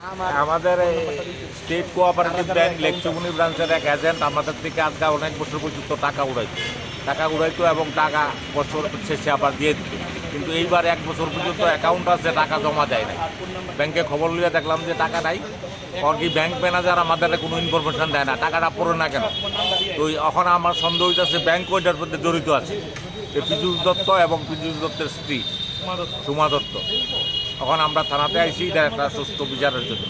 আমাদের state cooperative bank লেকচুমনি ব্রাঞ্চের এক এজেন্ট আমাদের থেকে আজকে অনেক বছর পর্যন্ত টাকা উড়াইতো এবং টাকা বছর শেষে আবার দিয়ে দিত। কিন্তু এইবার 1 বছর পর্যন্ত অ্যাকাউন্ট আছে, টাকা জমা দেয় না। ব্যাংকে খবর লিয়ে দেখলাম যে টাকা নাই। আর কি ব্যাংক ম্যানেজার আমাদের কোনো ইনফরমেশন দেয় না, টাকাটা পড়ে না কেন। তো এখন আমার সন্দেহ হইতেছে ব্যাংক ওইটার মধ্যে জড়িত আছে, পীযূষ দত্ত এবং পীযূষ দত্তের স্ত্রী সুমা দত্ত। এখন আমরা থানাতে আইসি এটা একটা সুষ্ঠু বিচারের জন্য।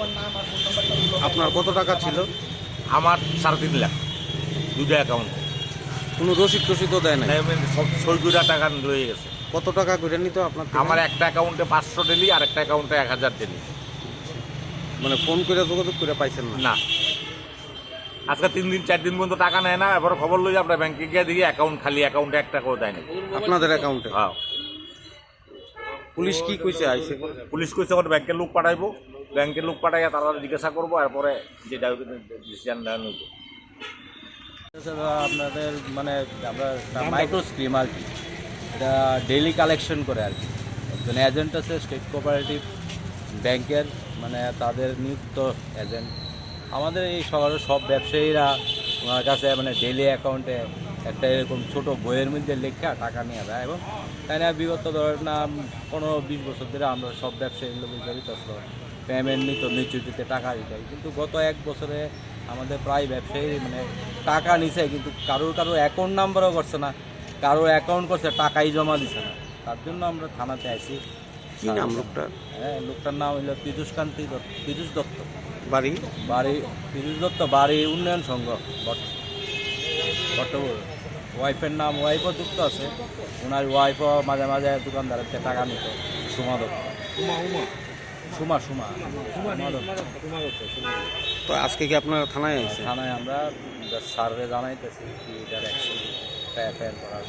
আপনার কত টাকা ছিল? আমার 3.5 লাখ দুটো অ্যাকাউন্টে। কোনো রসিদ টসিদও দেয় না? সব সই করে টাকা লয়ে গেছে। কত টাকা করে নিত আপনার থেকে? আমার একটা অ্যাকাউন্টে 500 ডেলি আর একটা অ্যাকাউন্টে 1000 ডেলি। মানে ফোন করে যোগাযোগ করে পাইছেন না? না, আজকে 3 দিন 4 দিন পর্যন্ত টাকা নেয় না। এবার খবর লই আমরা ব্যাংকে গিয়ে দেখি অ্যাকাউন্ট খালি, অ্যাকাউন্টে 1 টাকাও দেয় না। আপনাদের অ্যাকাউন্টে? হ্যাঁ। পুলিশ কি কইছে আইছে? পুলিশ কইছে ওখানে ব্যাংকের লোক পাঠাইবো, ব্যাংকের লোক পাঠাইয়া তারা জিজ্ঞাসা করবো, এরপরে যেটা ডিসিশন নেওয়া হইব। আপনাদের মানে আমরা মাইক্রো স্কিম আর কি, এটা ডেইলি কালেকশন করে আর কি। একজন এজেন্ট আছে স্টেট কোঅপারেটিভ ব্যাংকের, মানে তাদের নিযুক্ত এজেন্ট। আমাদের এই শহরের সব ব্যবসায়ীরা ওনার কাছে মানে ডেইলি অ্যাকাউন্টে একটা এরকম ছোটো বইয়ের মধ্যে লেখা টাকা নিয়ে যায়। এবং তাই না বিগত ধরেন না 15-20 বছর ধরে আমরা সব ব্যবসায়ীর লোক জড়িত আসলো, পেমেন্ট নিত, মিউচুরিটিতে টাকা দিতে। কিন্তু গত 1 বছরে আমাদের প্রায় ব্যবসায়ী মানে টাকা নিছে, কিন্তু কারোর অ্যাকাউন্ট নাম্বারও করছে না, কারোর অ্যাকাউন্ট করছে টাকাই জমা দিছে না। তার জন্য আমরা থানাতে আসি। কি নাম লোকটার? হ্যাঁ, লোকটার নাম হইল পীযূষ দত্ত। বাড়ি? পীযূষ দত্ত, বাড়ি উন্নয়ন সংঘ বট্টপুর। ওয়াইফও যুক্ত আছে, ওনার ওয়াইফও মাঝে মাঝে দোকানদারের থেকে টাকা নিত। সুমা দত্ত, সুমা তো আজকে কি আপনার থানায় আইছে? থানায় আমরা স্যাররে জানাইতেছি কি এটার অ্যাকশন এফআইআর করার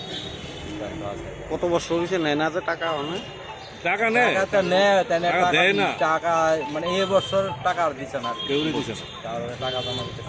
সিদ্ধান্ত আছে। কত বছর হয়েছে নেয় না যে টাকা? অনেক টাকা নেয়, টাকা মানে এই বছর টাকা আর দিচ্ছে না, কারোর টাকা জমা দিতে